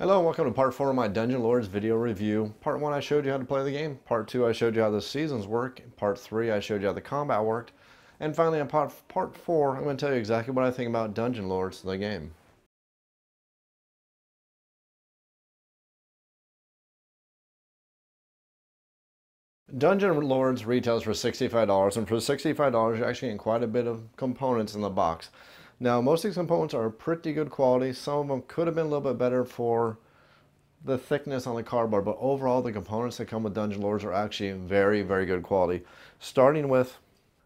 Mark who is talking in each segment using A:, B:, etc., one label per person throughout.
A: Hello and welcome to part 4 of my Dungeon Lords video review. Part 1 I showed you how to play the game. Part 2 I showed you how the seasons work. Part 3 I showed you how the combat worked. And finally in part 4 I'm going to tell you exactly what I think about Dungeon Lords, the game. Dungeon Lords retails for $65, and for $65 you're actually getting quite a bit of components in the box. Now most of these components are pretty good quality. Some of them could have been a little bit better for the thickness on the cardboard, but overall the components that come with Dungeon Lords are actually very, very good quality. Starting with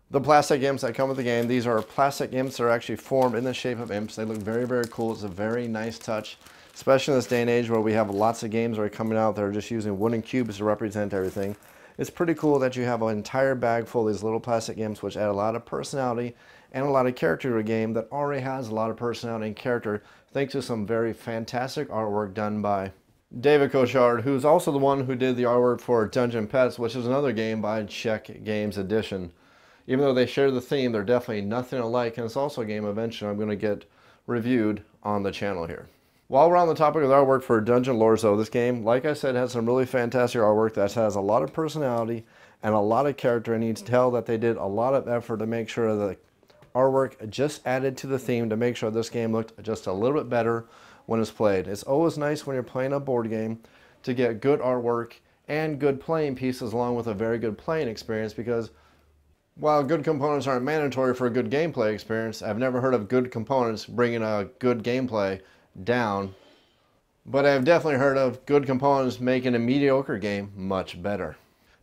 A: the plastic imps that come with the game. These are plastic imps that are actually formed in the shape of imps. They look very, very cool. It's a very nice touch, especially in this day and age where we have lots of games that are coming out that are just using wooden cubes to represent everything. It's pretty cool that you have an entire bag full of these little plastic imps, which add a lot of personality and a lot of character to a game that already has a lot of personality and character, thanks to some very fantastic artwork done by David Cochard, who's also the one who did the artwork for Dungeon Pets, which is another game by Czech Games Edition. Even though they share the theme, they're definitely nothing alike, and it's also a game eventually I'm going to get reviewed on the channel here. While we're on the topic of the artwork for Dungeon Lords, though, this game, like I said, has some really fantastic artwork that has a lot of personality and a lot of character, and you can tell that they did a lot of effort to make sure the artwork just added to the theme to make sure this game looked just a little bit better when it's played. It's always nice when you're playing a board game to get good artwork and good playing pieces along with a very good playing experience, because while good components aren't mandatory for a good gameplay experience, I've never heard of good components bringing a good gameplay down, but I've definitely heard of good components making a mediocre game much better.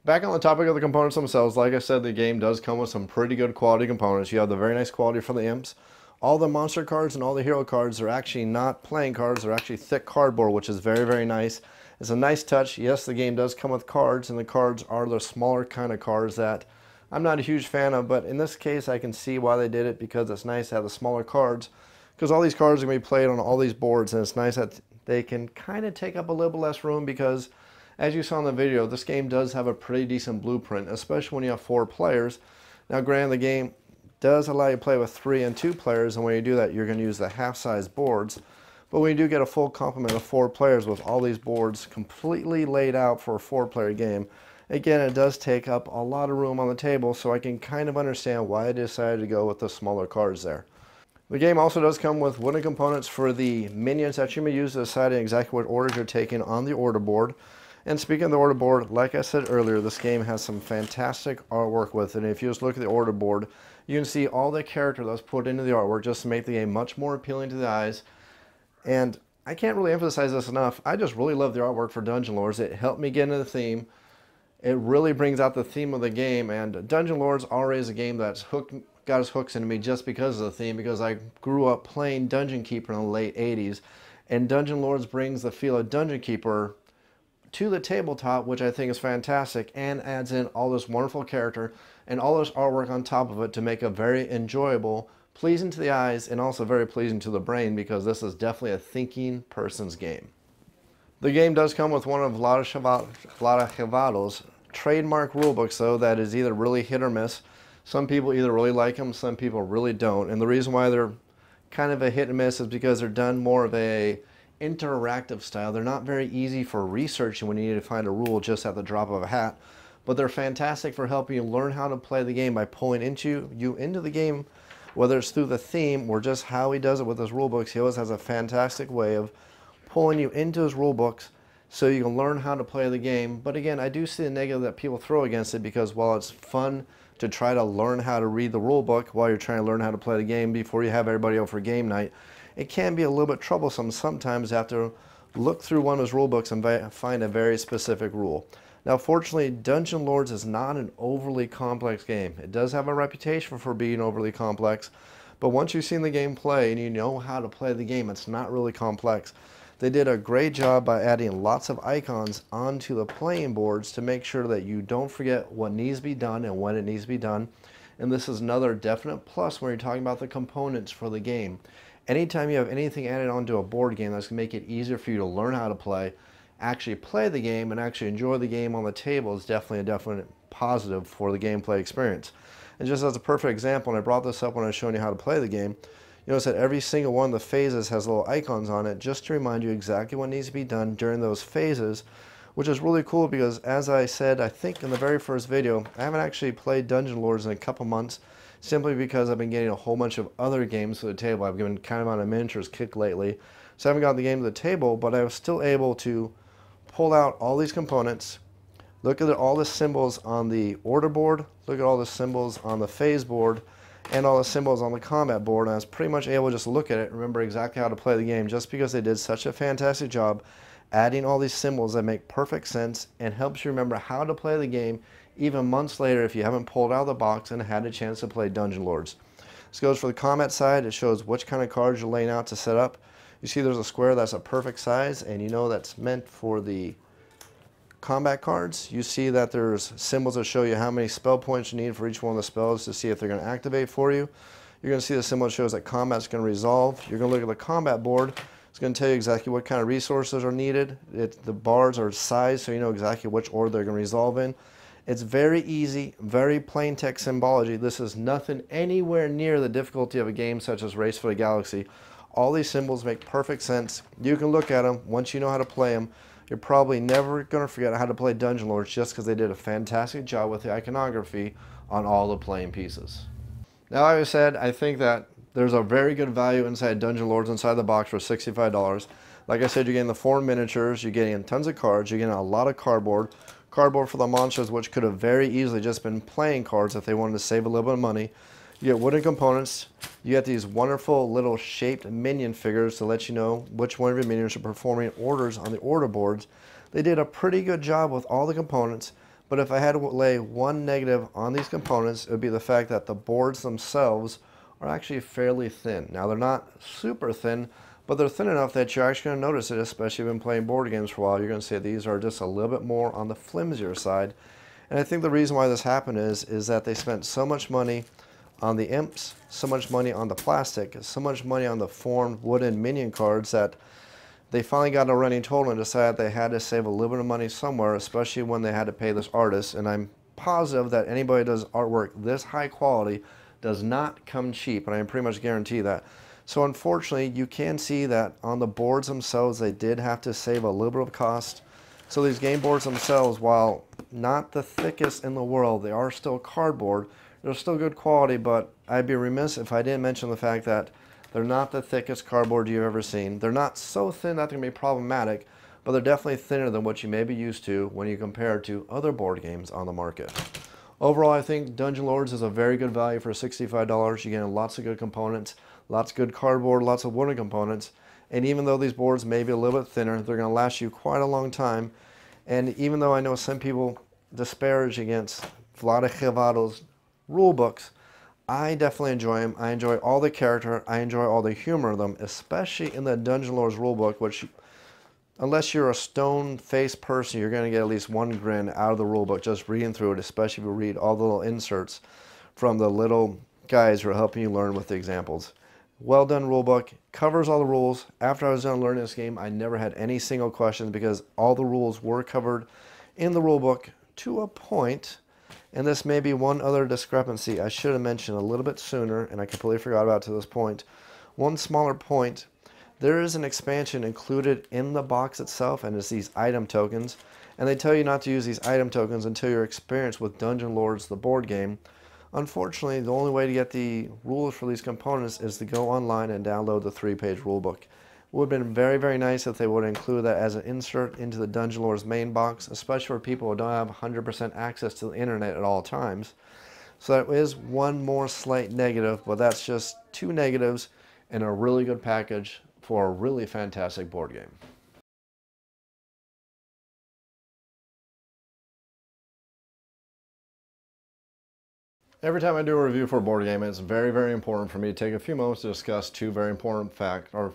A: Back on the topic of the components themselves, like I said, the game does come with some pretty good quality components. You have the very nice quality for the imps. All the monster cards and all the hero cards are actually not playing cards, they're actually thick cardboard, which is very, very nice. It's a nice touch. Yes, the game does come with cards, and the cards are the smaller kind of cards that I'm not a huge fan of, but in this case I can see why they did it, because it's nice to have the smaller cards, because all these cards are going to be played on all these boards, and it's nice that they can kind of take up a little bit less room, because as you saw in the video, this game does have a pretty decent blueprint, especially when you have 4 players. Now granted, the game does allow you to play with 3 and 2 players, and when you do that you're going to use the half-size boards, but when you do get a full complement of 4 players with all these boards completely laid out for a 4-player game, again, it does take up a lot of room on the table, so I can kind of understand why I decided to go with the smaller cards there. The game also does come with wooden components for the minions that you may use to decide exactly what orders you're taking on the order board. And speaking of the order board, like I said earlier, this game has some fantastic artwork with it. And if you just look at the order board, you can see all the character that's put into the artwork just to make the game much more appealing to the eyes. And I can't really emphasize this enough. I just really love the artwork for Dungeon Lords. It helped me get into the theme. It really brings out the theme of the game, and Dungeon Lords already is a game that's got its hooks into me just because of the theme, because I grew up playing Dungeon Keeper in the late 80s, and Dungeon Lords brings the feel of Dungeon Keeper to the tabletop, which I think is fantastic, and adds in all this wonderful character and all this artwork on top of it to make a very enjoyable, pleasing to the eyes, and also very pleasing to the brain, because this is definitely a thinking person's game. The game does come with one of Vlada Chvátil's trademark rulebooks, though, that is either really hit or miss. Some people either really like them, some people really don't, and the reason why they're kind of a hit and miss is because they're done more of a interactive style. They're not very easy for researching when you need to find a rule just at the drop of a hat, but they're fantastic for helping you learn how to play the game by pulling you into the game, whether it's through the theme or just how he does it with his rule books. He always has a fantastic way of pulling you into his rule books so you can learn how to play the game. But again, I do see the negative that people throw against it, because while it's fun to try to learn how to read the rule book while you're trying to learn how to play the game before you have everybody over for game night, it can be a little bit troublesome sometimes. You have to look through one of his rule books and find a very specific rule. Now fortunately, Dungeon Lords is not an overly complex game. It does have a reputation for being overly complex, but once you've seen the game play and you know how to play the game, it's not really complex. They did a great job by adding lots of icons onto the playing boards to make sure that you don't forget what needs to be done and when it needs to be done. And this is another definite plus when you're talking about the components for the game. Anytime you have anything added onto a board game that's going to make it easier for you to learn how to play, actually play the game, and actually enjoy the game on the table is definitely a definite positive for the gameplay experience. And just as a perfect example, and I brought this up when I was showing you how to play the game, You notice that every single one of the phases has little icons on it just to remind you exactly what needs to be done during those phases, which is really cool because, as I said, I think in the very first video, I haven't actually played Dungeon Lords in a couple months simply because I've been getting a whole bunch of other games to the table. I've been kind of on a miniatures kick lately, so I haven't gotten the game to the table, but I was still able to pull out all these components, look at all the symbols on the order board, look at all the symbols on the phase board, and all the symbols on the combat board, and I was pretty much able to just look at it and remember exactly how to play the game just because they did such a fantastic job adding all these symbols that make perfect sense and helps you remember how to play the game even months later if you haven't pulled out of the box and had a chance to play Dungeon Lords. This goes for the combat side. It shows which kind of cards you're laying out to set up. You see there's a square that's a perfect size, and you know that's meant for the combat cards. You see that there's symbols that show you how many spell points you need for each one of the spells to see if they're going to activate for you. You're going to see the symbol that shows that combat's going to resolve. You're going to look at the combat board. It's going to tell you exactly what kind of resources are needed. The bars are sized so you know exactly which order they're going to resolve in. It's very easy, very plain text symbology. This is nothing anywhere near the difficulty of a game such as Race for the Galaxy. All these symbols make perfect sense. You can look at them. Once you know how to play them, you're probably never going to forget how to play Dungeon Lords just because they did a fantastic job with the iconography on all the playing pieces. Now, like I said, I think that there's a very good value inside Dungeon Lords inside the box for $65. Like I said, you're getting the 4 miniatures, you're getting tons of cards, you're getting a lot of cardboard. Cardboard for the monsters, which could have very easily just been playing cards if they wanted to save a little bit of money. You get wooden components. You get these wonderful little shaped minion figures to let you know which one of your minions are performing orders on the order boards. They did a pretty good job with all the components, but if I had to lay one negative on these components, it would be the fact that the boards themselves are actually fairly thin. Now, they're not super thin, but they're thin enough that you're actually going to notice it, especially if you've been playing board games for a while. You're going to see these are just a little bit more on the flimsier side. And I think the reason why this happened is that they spent so much money on the imps, so much money on the plastic, so much money on the formed wooden minion cards that they finally got a running total and decided they had to save a little bit of money somewhere, especially when they had to pay this artist. And I'm positive that anybody who does artwork this high quality does not come cheap, and I can pretty much guarantee that. So unfortunately, you can see that on the boards themselves, they did have to save a little bit of cost. So these game boards themselves, while not the thickest in the world, they are still cardboard. They're still good quality, but I'd be remiss if I didn't mention the fact that they're not the thickest cardboard you've ever seen. They're not so thin that they're going to be problematic, but they're definitely thinner than what you may be used to when you compare it to other board games on the market. Overall, I think Dungeon Lords is a very good value for $65. You're getting lots of good components, lots of good cardboard, lots of wooden components, and even though these boards may be a little bit thinner, they're going to last you quite a long time. And even though I know some people disparage against Vlada Chivato's rule books, I definitely enjoy them. I enjoy all the character. I enjoy all the humor of them, especially in the Dungeon Lords rulebook, which, unless you're a stone-faced person, you're going to get at least one grin out of the rulebook just reading through it, especially if you read all the little inserts from the little guys who are helping you learn with the examples. Well done rulebook. Covers all the rules. After I was done learning this game, I never had any single questions because all the rules were covered in the rulebook to a point. And this may be one other discrepancy I should have mentioned a little bit sooner, and I completely forgot about to this point. One smaller point, there is an expansion included in the box itself, and it's these item tokens. And they tell you not to use these item tokens until you're experienced with Dungeon Lords, the board game. Unfortunately, the only way to get the rules for these components is to go online and download the 3-page rulebook. It would have been very, very nice if they would include that as an insert into the Dungeon Lords main box, especially for people who don't have 100% access to the internet at all times. So that is one more slight negative, but that's just 2 negatives in a really good package for a really fantastic board game. Every time I do a review for a board game, it's very, very important for me to take a few moments to discuss 2 very important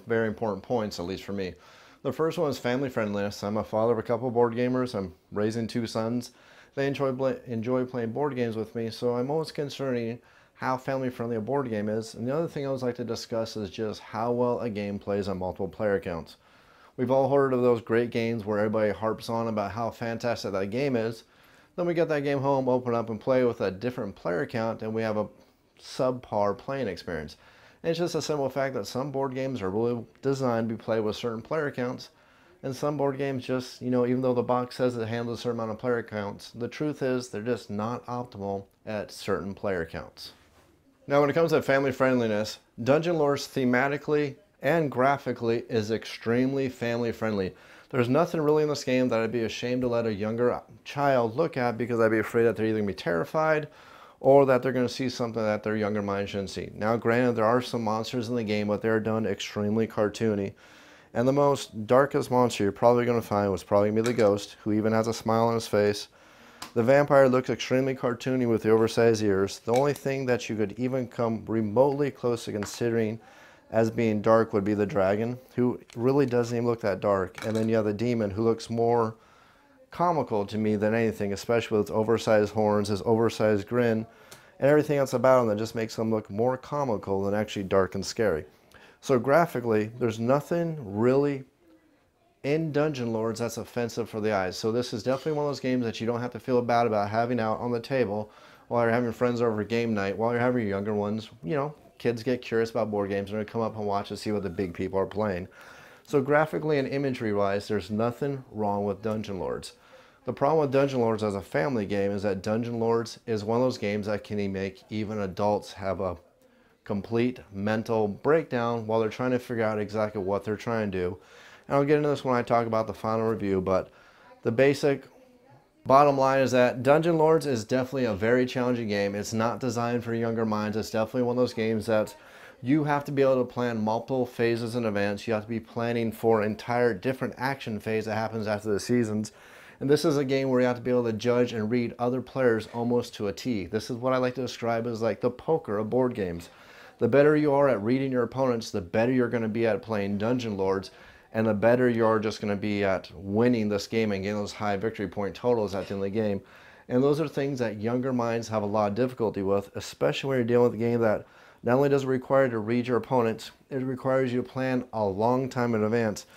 A: very important points, at least for me. The first one is family friendliness. I'm a father of a couple of board gamers. I'm raising 2 sons. They enjoy playing board games with me, so I'm always concerning how family friendly a board game is. And the other thing I always like to discuss is just how well a game plays on multiple player accounts. We've all heard of those great games where everybody harps on about how fantastic that game is. Then we get that game home, open up and play with a different player count, and we have a subpar playing experience. And it's just a simple fact that some board games are really designed to be played with certain player counts, and some board games just, even though the box says it handles a certain amount of player counts, the truth is they're just not optimal at certain player counts. Now, when it comes to family friendliness, Dungeon Lords thematically and graphically is extremely family friendly. There's nothing really in this game that I'd be ashamed to let a younger child look at, because I'd be afraid that they're either going to be terrified or that they're going to see something that their younger mind shouldn't see. Now, granted, there are some monsters in the game, but they're done extremely cartoony. And the most darkest monster you're probably going to find was probably going to be the ghost, who even has a smile on his face. The vampire looks extremely cartoony with the oversized ears. The only thing that you could even come remotely close to considering as being dark would be the dragon, who really doesn't even look that dark. And then you have the demon, who looks more comical to me than anything, especially with his oversized horns, his oversized grin, and everything else about him that just makes him look more comical than actually dark and scary. So graphically, there's nothing really in Dungeon Lords that's offensive for the eyes. So this is definitely one of those games that you don't have to feel bad about having out on the table while you're having friends over game night, while you're having your younger ones. Kids get curious about board games and they come up and watch and see what the big people are playing. So graphically and imagery wise, there's nothing wrong with Dungeon Lords. The problem with Dungeon Lords as a family game is that Dungeon Lords is one of those games that can make even adults have a complete mental breakdown while they're trying to figure out exactly what they're trying to do. And I'll get into this when I talk about the final review, but the basic bottom line is that Dungeon Lords is definitely a very challenging game. It's not designed for younger minds. It's definitely one of those games that you have to be able to plan multiple phases in advance. You have to be planning for an entire different action phase that happens after the seasons. And this is a game where you have to be able to judge and read other players almost to a T. This is what I like to describe as like the poker of board games. The better you are at reading your opponents, the better you're going to be at playing Dungeon Lords, and the better you are just going to be at winning this game and getting those high victory point totals at the end of the game. And those are things that younger minds have a lot of difficulty with, especially when you're dealing with a game that not only does it require you to read your opponents, it requires you to plan a long time in advance.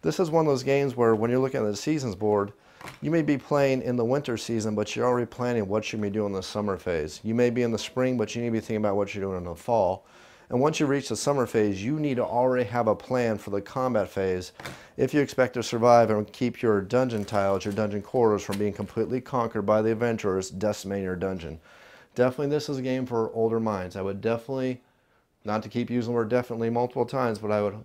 A: This is one of those games where when you're looking at the seasons board, you may be playing in the winter season, but you're already planning what you're going to be doing in the summer phase. You may be in the spring, but you need to be thinking about what you're doing in the fall. And once you reach the summer phase, you need to already have a plan for the combat phase if you expect to survive and keep your dungeon tiles, your dungeon quarters from being completely conquered by the adventurers decimating your dungeon. Definitely this is a game for older minds. I would definitely, not to keep using the word definitely multiple times, but I would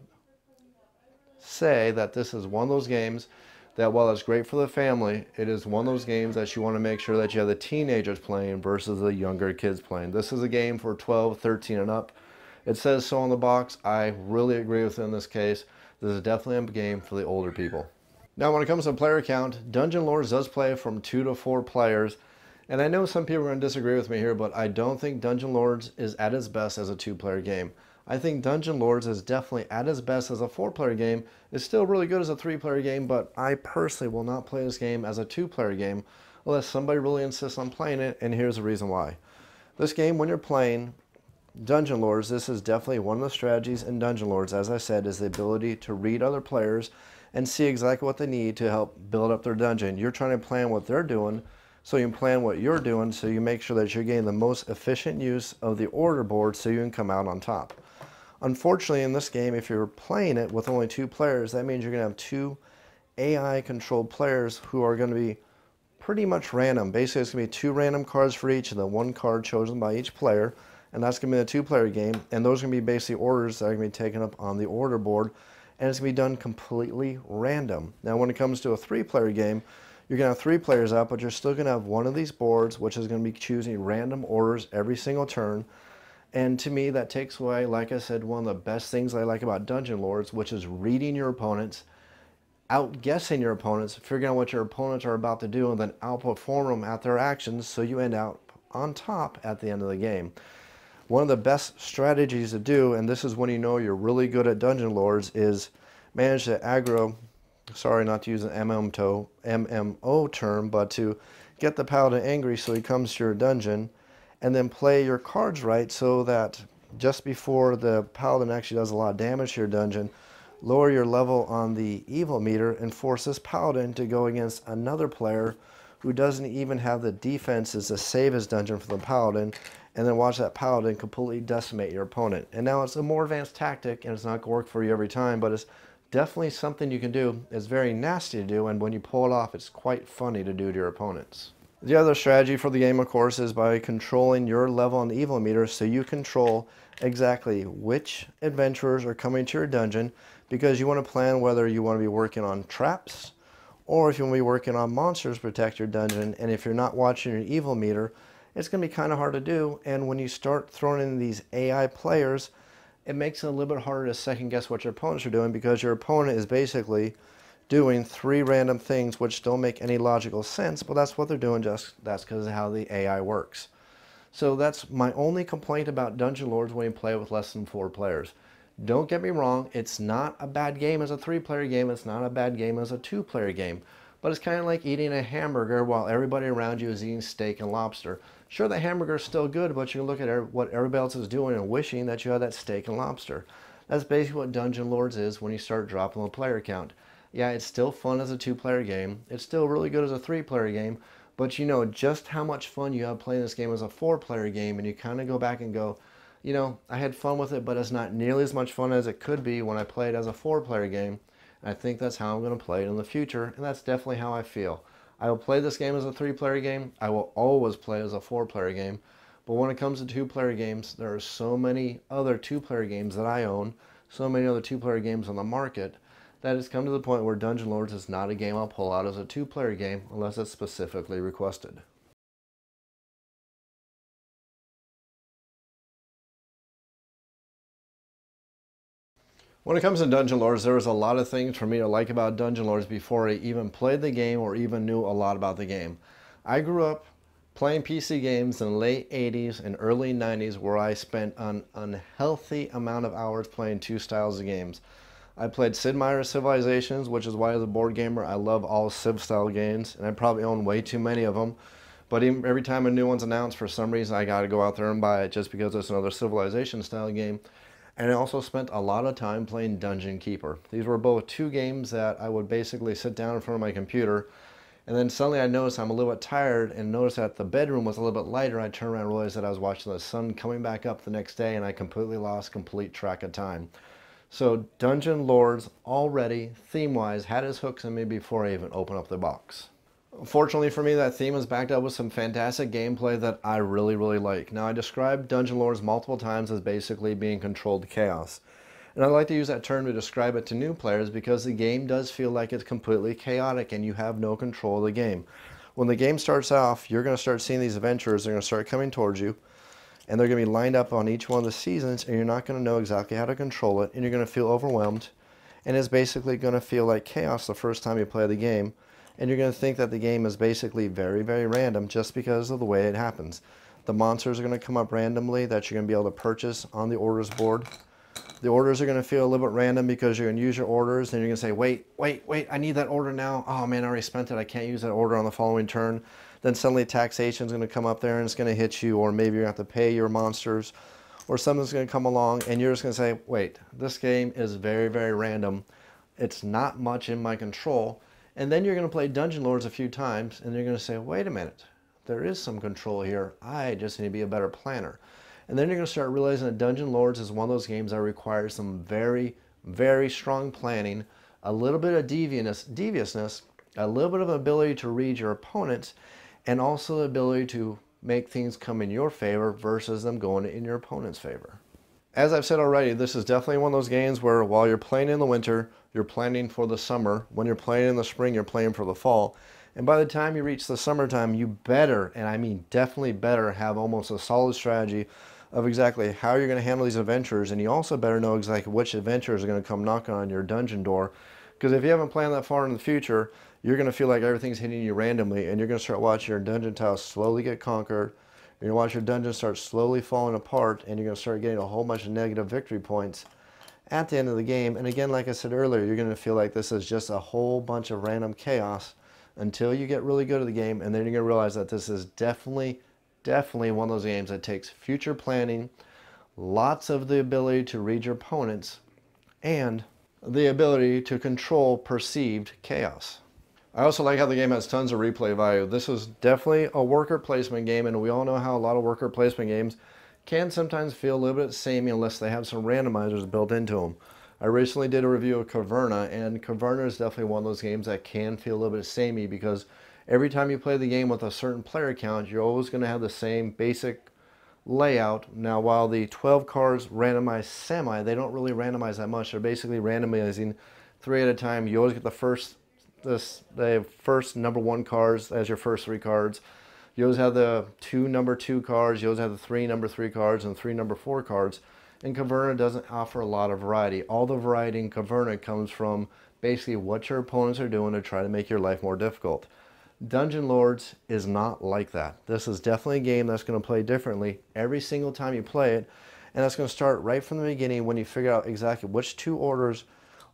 A: say that this is one of those games that while it's great for the family, it is one of those games that you want to make sure that you have the teenagers playing versus the younger kids playing. This is a game for 12, 13 and up. It says so on the box. I really agree with it in this case. This is definitely a game for the older people. Now, when it comes to player count, Dungeon Lords does play from 2 to 4 players. And I know some people are going to disagree with me here, but I don't think Dungeon Lords is at its best as a 2-player game. I think Dungeon Lords is definitely at its best as a 4-player game. It's still really good as a 3-player game, but I personally will not play this game as a 2-player game unless somebody really insists on playing it, and here's the reason why. This game, when you're playing Dungeon Lords, this is definitely one of the strategies in Dungeon Lords, as I said, is the ability to read other players and see exactly what they need to help build up their dungeon. You're trying to plan what they're doing, so you can plan what you're doing, so you make sure that you're getting the most efficient use of the order board so you can come out on top. Unfortunately, in this game, if you're playing it with only 2 players, that means you're going to have 2 AI-controlled players who are going to be pretty much random. Basically, it's going to be 2 random cards for each, and then 1 card chosen by each player. And that's going to be a 2-player game, and those are going to be basically orders that are going to be taken up on the order board, and it's going to be done completely random. Now, when it comes to a 3-player game, you're going to have 3 players up, but you're still going to have one of these boards, which is going to be choosing random orders every single turn. And to me, that takes away, like I said, one of the best things I like about Dungeon Lords, which is reading your opponents, outguessing your opponents, figuring out what your opponents are about to do, and then outperform them at their actions so you end out on top at the end of the game. One of the best strategies to do, and this is when you know you're really good at Dungeon Lords, is manage to aggro, sorry not to use an MMO term, but to get the paladin angry so he comes to your dungeon, and then play your cards right so that just before the paladin actually does a lot of damage to your dungeon, lower your level on the evil meter and force this paladin to go against another player who doesn't even have the defenses to save his dungeon from the paladin, and then watch that paladin completely decimate your opponent. And now it's a more advanced tactic, and it's not going to work for you every time, but it's definitely something you can do. It's very nasty to do, and when you pull it off, it's quite funny to do to your opponents. The other strategy for the game, of course, is by controlling your level on the evil meter, so you control exactly which adventurers are coming to your dungeon, because you want to plan whether you want to be working on traps or if you want to be working on monsters to protect your dungeon. And if you're not watching your evil meter, it's going to be kind of hard to do. And when you start throwing in these AI players, it makes it a little bit harder to second guess what your opponents are doing, because your opponent is basically doing 3 random things which don't make any logical sense, but that's what they're doing, just that's because of how the AI works. So that's my only complaint about Dungeon Lords when you play with less than 4 players. Don't get me wrong, it's not a bad game as a 3-player game, it's not a bad game as a 2-player game, but it's kind of like eating a hamburger while everybody around you is eating steak and lobster. Sure, the hamburger is still good, but you look at what everybody else is doing and wishing that you had that steak and lobster. That's basically what Dungeon Lords is when you start dropping the player count. Yeah, it's still fun as a 2-player game, it's still really good as a 3-player game, but you know just how much fun you have playing this game as a 4-player game, and you kind of go back and go, you know, I had fun with it, but it's not nearly as much fun as it could be when I played as a 4-player game. And I think that's how I'm going to play it in the future, and that's definitely how I feel. I will play this game as a 3-player game. I will always play as a 4-player game. But when it comes to 2-player games, there are so many other 2-player games that I own, so many other 2-player games on the market, that it's come to the point where Dungeon Lords is not a game I'll pull out as a 2-player game unless it's specifically requested. When it comes to Dungeon Lords, there was a lot of things for me to like about Dungeon Lords before I even played the game or even knew a lot about the game. I grew up playing PC games in the late 80s and early 90s, where I spent an unhealthy amount of hours playing 2 styles of games. I played Sid Meier's Civilizations, which is why as a board gamer I love all Civ style games, and I probably own way too many of them. But even every time a new one's announced, for some reason I gotta go out there and buy it just because it's another Civilization style game. And I also spent a lot of time playing Dungeon Keeper. These were both 2 games that I would basically sit down in front of my computer, and then suddenly I noticed I'm a little bit tired, and noticed that the bedroom was a little bit lighter. I turned around and realized that I was watching the sun coming back up the next day, and I completely lost track of time. So Dungeon Lords already, theme-wise, had its hooks in me before I even opened up the box. Fortunately for me, that theme is backed up with some fantastic gameplay that I really, really like. Now, I described Dungeon Lords multiple times as basically being controlled chaos. And I like to use that term to describe it to new players, because the game does feel like it's completely chaotic and you have no control of the game. When the game starts off, you're going to start seeing these adventurers. They're going to start coming towards you, and they're going to be lined up on each one of the seasons, and you're not going to know exactly how to control it, and you're going to feel overwhelmed. And it's basically going to feel like chaos the first time you play the game. And you're going to think that the game is basically very, very random just because of the way it happens. The monsters are going to come up randomly that you're going to be able to purchase on the orders board. The orders are going to feel a little bit random because you're going to use your orders, and you're going to say, wait, I need that order now. Oh man, I already spent it. I can't use that order on the following turn. Then suddenly taxation is going to come up there and it's going to hit you, or maybe you're going to have to pay your monsters, or something's going to come along and you're just going to say, wait, this game is very, very random. It's not much in my control. And then you're going to play Dungeon Lords a few times, and you're going to say, wait a minute, there is some control here. I just need to be a better planner. And then you're going to start realizing that Dungeon Lords is one of those games that requires some very, very strong planning, a little bit of deviousness, a little bit of ability to read your opponents, and also the ability to make things come in your favor versus them going in your opponent's favor. As I've said already, this is definitely one of those games where while you're playing in the winter, you're planning for the summer. When you're playing in the spring, you're playing for the fall. And by the time you reach the summertime, you better, and I mean definitely better, have almost a solid strategy of exactly how you're going to handle these adventures. And you also better know exactly which adventures are going to come knocking on your dungeon door. Because if you haven't planned that far in the future, you're going to feel like everything's hitting you randomly, and you're going to start watching your dungeon tiles slowly get conquered. You're going to watch your dungeon start slowly falling apart, and you're going to start getting a whole bunch of negative victory points at the end of the game. And again, like I said earlier, you're going to feel like this is just a whole bunch of random chaos until you get really good at the game, and then you're going to realize that this is definitely one of those games that takes future planning, lots of the ability to read your opponents, and the ability to control perceived chaos. I also like how the game has tons of replay value. This is definitely a worker placement game, and we all know how a lot of worker placement games can sometimes feel a little bit samey unless they have some randomizers built into them. I recently did a review of Caverna, and Caverna is definitely one of those games that can feel a little bit samey because every time you play the game with a certain player count, you're always going to have the same basic layout. Now, while the 12 cards randomize semi, they don't really randomize that much. They're basically randomizing 3 at a time. You always get the first number 1 cards as your first 3 cards. You always have the 2 number 2 cards. You always have the 3 number 3 cards and 3 number 4 cards. And Caverna doesn't offer a lot of variety. All the variety in Caverna comes from basically what your opponents are doing to try to make your life more difficult. Dungeon Lords is not like that. This is definitely a game that's going to play differently every single time you play it, and that's going to start right from the beginning when you figure out exactly which 2 orders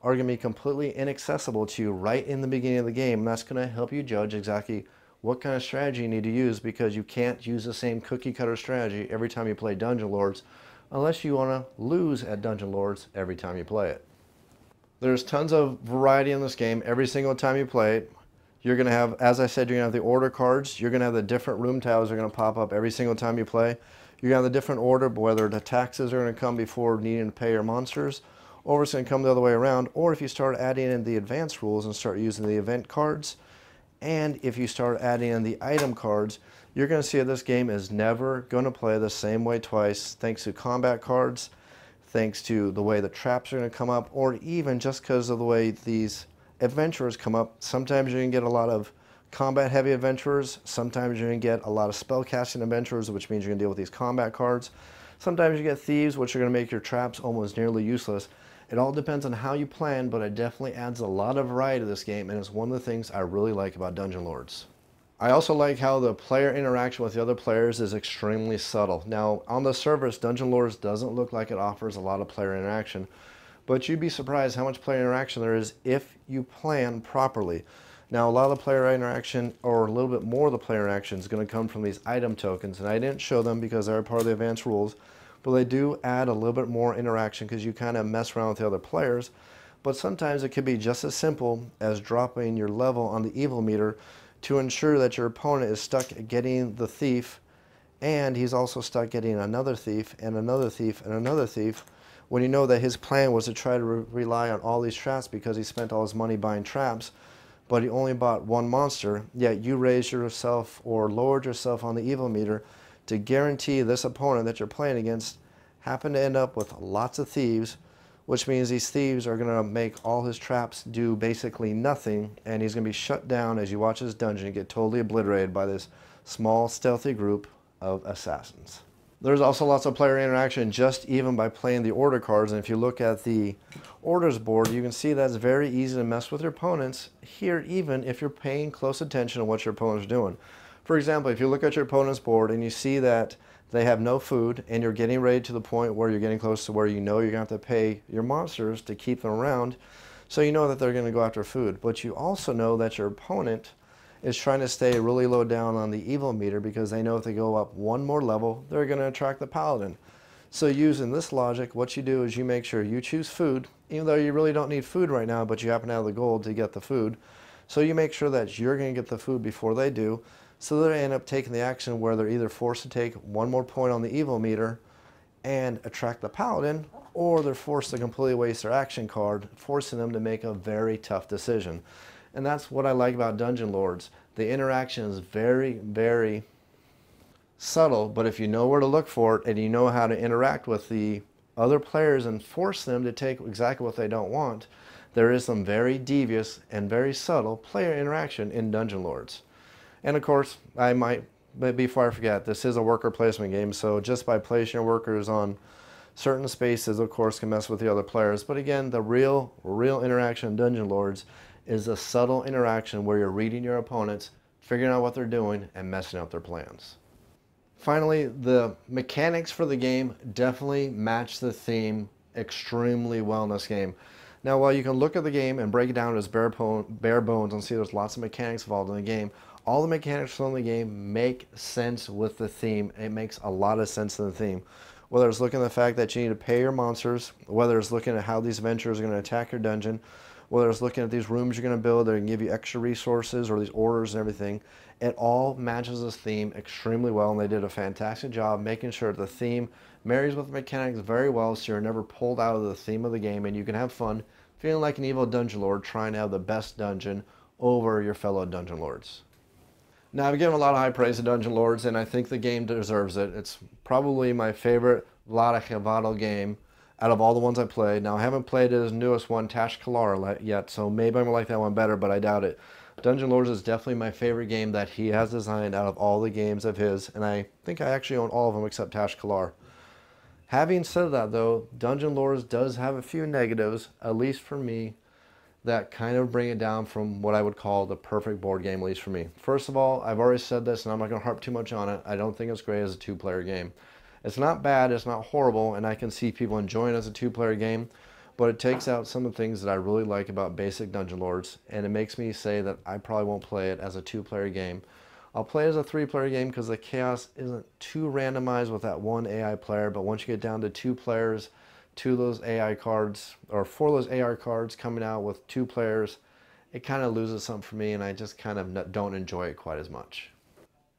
A: are going to be completely inaccessible to you right in the beginning of the game, and that's going to help you judge exactly what kind of strategy you need to use, because you can't use the same cookie cutter strategy every time you play Dungeon Lords unless you want to lose at Dungeon Lords every time you play it. There's tons of variety in this game every single time you play it. You're going to have, as I said, you're going to have the order cards. You're going to have the different room tiles that are going to pop up every single time you play. You're going to have the different order, whether the taxes are going to come before needing to pay your monsters, or it's going to come the other way around, or if you start adding in the advanced rules and start using the event cards, and if you start adding in the item cards, you're going to see that this game is never going to play the same way twice, thanks to combat cards, thanks to the way the traps are going to come up, or even just because of the way these adventurers come up. Sometimes you're going to get a lot of combat heavy adventurers, sometimes you're going to get a lot of spell casting adventurers, which means you're going to deal with these combat cards. Sometimes you get thieves, which are going to make your traps almost nearly useless. It all depends on how you plan, but it definitely adds a lot of variety to this game, and it's one of the things I really like about Dungeon Lords. I also like how the player interaction with the other players is extremely subtle. Now, on the surface, Dungeon Lords doesn't look like it offers a lot of player interaction, but you'd be surprised how much player interaction there is if you plan properly. Now, a lot of the player interaction, or a little bit more of the player interaction, is going to come from these item tokens, and I didn't show them because they're part of the advanced rules, but they do add a little bit more interaction because you kind of mess around with the other players. But sometimes it could be just as simple as dropping your level on the evil meter to ensure that your opponent is stuck getting the thief, and he's also stuck getting another thief and another thief and another thief, when you know that his plan was to try to rely on all these traps because he spent all his money buying traps, but he only bought 1 monster, yet you raised yourself or lowered yourself on the evil meter to guarantee this opponent that you're playing against happen to end up with lots of thieves, which means these thieves are going to make all his traps do basically nothing, and he's going to be shut down as you watch his dungeon get totally obliterated by this small stealthy group of assassins. There's also lots of player interaction just even by playing the order cards, and if you look at the orders board, you can see that it's very easy to mess with your opponents here, even if you're paying close attention to what your opponent's doing. For example, if you look at your opponent's board and you see that they have no food and you're getting ready to the point where you're getting close to where you know you're going to have to pay your monsters to keep them around, so you know that they're going to go after food. But you also know that your opponent is trying to stay really low down on the evil meter because they know if they go up 1 more level, they're going to attract the paladin. So using this logic, what you do is you make sure you choose food, even though you really don't need food right now, but you happen to have the gold to get the food. So you make sure that you're going to get the food before they do, so they end up taking the action where they're either forced to take 1 more point on the evil meter and attract the paladin, or they're forced to completely waste their action card, forcing them to make a very tough decision. And that's what I like about Dungeon Lords. The interaction is very, very subtle, but if you know where to look for it and you know how to interact with the other players and force them to take exactly what they don't want, there is some very devious and very subtle player interaction in Dungeon Lords. And of course, before I forget, this is a worker placement game, so just by placing your workers on certain spaces, of course, can mess with the other players. But again, the real interaction in Dungeon Lords is a subtle interaction where you're reading your opponents, figuring out what they're doing, and messing up their plans. Finally, the mechanics for the game definitely match the theme extremely well in this game. Now, while you can look at the game and break it down as bare bones and see there's lots of mechanics involved in the game, all the mechanics from the game make sense with the theme. It makes a lot of sense in the theme. Whether it's looking at the fact that you need to pay your monsters, whether it's looking at how these adventurers are going to attack your dungeon, whether it's looking at these rooms you're going to build, they're going to give you extra resources or these orders and everything. It all matches this theme extremely well, and they did a fantastic job making sure the theme marries with the mechanics very well, so you're never pulled out of the theme of the game, and you can have fun feeling like an evil dungeon lord trying to have the best dungeon over your fellow dungeon lords. Now, I've given a lot of high praise to Dungeon Lords, and I think the game deserves it. It's probably my favorite Vlada Chvátil game out of all the ones I played. Now, I haven't played his newest one, Tash Kalar, yet, so maybe I'm going to like that one better, but I doubt it. Dungeon Lords is definitely my favorite game that he has designed out of all the games of his, and I think I actually own all of them except Tash Kalar. Having said that, though, Dungeon Lords does have a few negatives, at least for me, that kind of bring it down from what I would call the perfect board game, at least for me. First of all, I've already said this, and I'm not going to harp too much on it. I don't think it's great as a two-player game. It's not bad, it's not horrible, and I can see people enjoying it as a two-player game, but it takes out some of the things that I really like about basic Dungeon Lords, and it makes me say that I probably won't play it as a two-player game. I'll play it as a three-player game because the chaos isn't too randomized with that one AI player, but once you get down to two players, two of those AI cards, or four of those AI cards coming out with two players, it kind of loses something for me, and I just kind of don't enjoy it quite as much.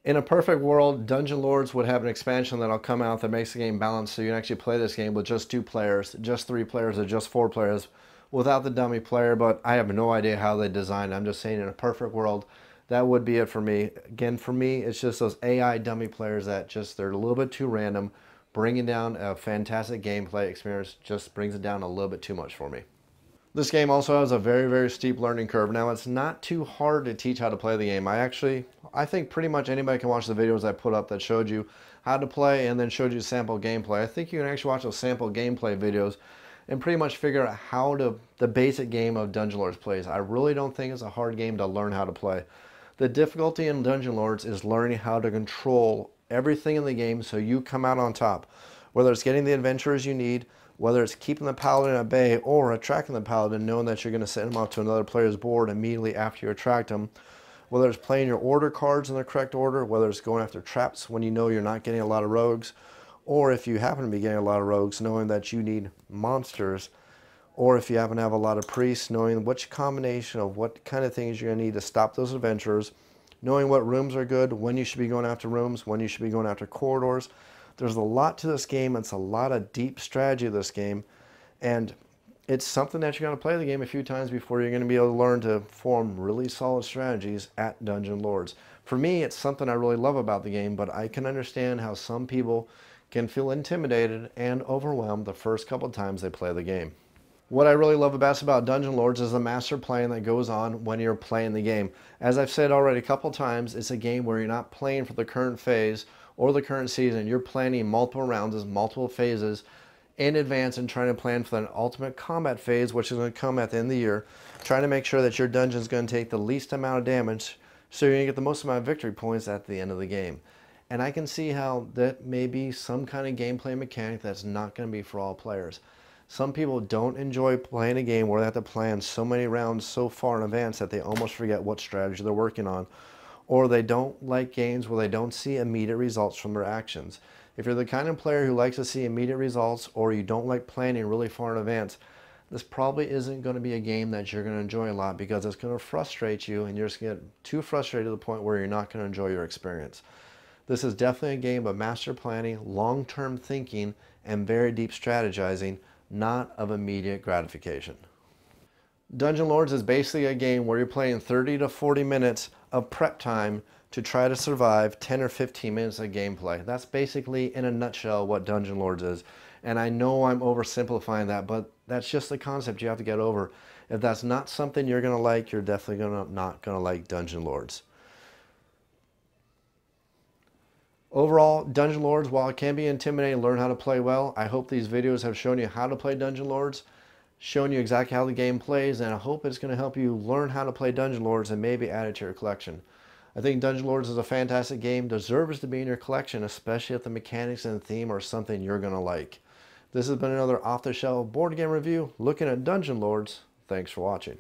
A: In a perfect world, Dungeon Lords would have an expansion that'll come out that makes the game balanced, so you can actually play this game with just two players, just three players, or just four players without the dummy player, but I have no idea how they designed it. I'm just saying in a perfect world, that would be it for me. Again, for me, it's just those AI dummy players that they're a little bit too random. Bringing down a fantastic gameplay experience just brings it down a little bit too much for me. This game also has a very, very steep learning curve. Now, it's not too hard to teach how to play the game. I think pretty much anybody can watch the videos I put up that showed you how to play and then showed you sample gameplay. I think you can actually watch those sample gameplay videos and pretty much figure out how the basic game of Dungeon Lords plays. I really don't think it's a hard game to learn how to play. The difficulty in Dungeon Lords is learning how to control everything in the game so you come out on top. Whether it's getting the adventurers you need, whether it's keeping the paladin at bay or attracting the paladin knowing that you're going to send him off to another player's board immediately after you attract him, whether it's playing your order cards in the correct order, whether it's going after traps when you know you're not getting a lot of rogues, or if you happen to be getting a lot of rogues, knowing that you need monsters, or if you happen to have a lot of priests, knowing which combination of what kind of things you're going to need to stop those adventurers, knowing what rooms are good, when you should be going after rooms, when you should be going after corridors. There's a lot to this game. It's a lot of deep strategy of this game. And it's something that you're going to play the game a few times before you're going to be able to learn to form really solid strategies at Dungeon Lords. For me, it's something I really love about the game, but I can understand how some people can feel intimidated and overwhelmed the first couple of times they play the game. What I really love best about Dungeon Lords is the master plan that goes on when you're playing the game. As I've said already a couple times, it's a game where you're not playing for the current phase or the current season. You're planning multiple rounds, multiple phases in advance and trying to plan for the ultimate combat phase, which is going to come at the end of the year, trying to make sure that your dungeon is going to take the least amount of damage so you're going to get the most amount of victory points at the end of the game. And I can see how that may be some kind of gameplay mechanic that's not going to be for all players. Some people don't enjoy playing a game where they have to plan so many rounds so far in advance that they almost forget what strategy they're working on. Or they don't like games where they don't see immediate results from their actions. If you're the kind of player who likes to see immediate results, or you don't like planning really far in advance, this probably isn't going to be a game that you're going to enjoy a lot, because it's going to frustrate you and you're just going to get too frustrated to the point where you're not going to enjoy your experience. This is definitely a game of master planning, long-term thinking, and very deep strategizing, not of immediate gratification. Dungeon Lords is basically a game where you're playing 30 to 40 minutes of prep time to try to survive 10 or 15 minutes of gameplay. That's basically, in a nutshell, what Dungeon Lords is. And I know I'm oversimplifying that, but that's just the concept you have to get over. If that's not something you're going to like, you're definitely not going to like Dungeon Lords. Overall, Dungeon Lords, while it can be intimidating, learn how to play well. I hope these videos have shown you how to play Dungeon Lords, shown you exactly how the game plays, and I hope it's going to help you learn how to play Dungeon Lords and maybe add it to your collection. I think Dungeon Lords is a fantastic game, deserves to be in your collection, especially if the mechanics and theme are something you're going to like. This has been another off-the-shelf board game review looking at Dungeon Lords. Thanks for watching.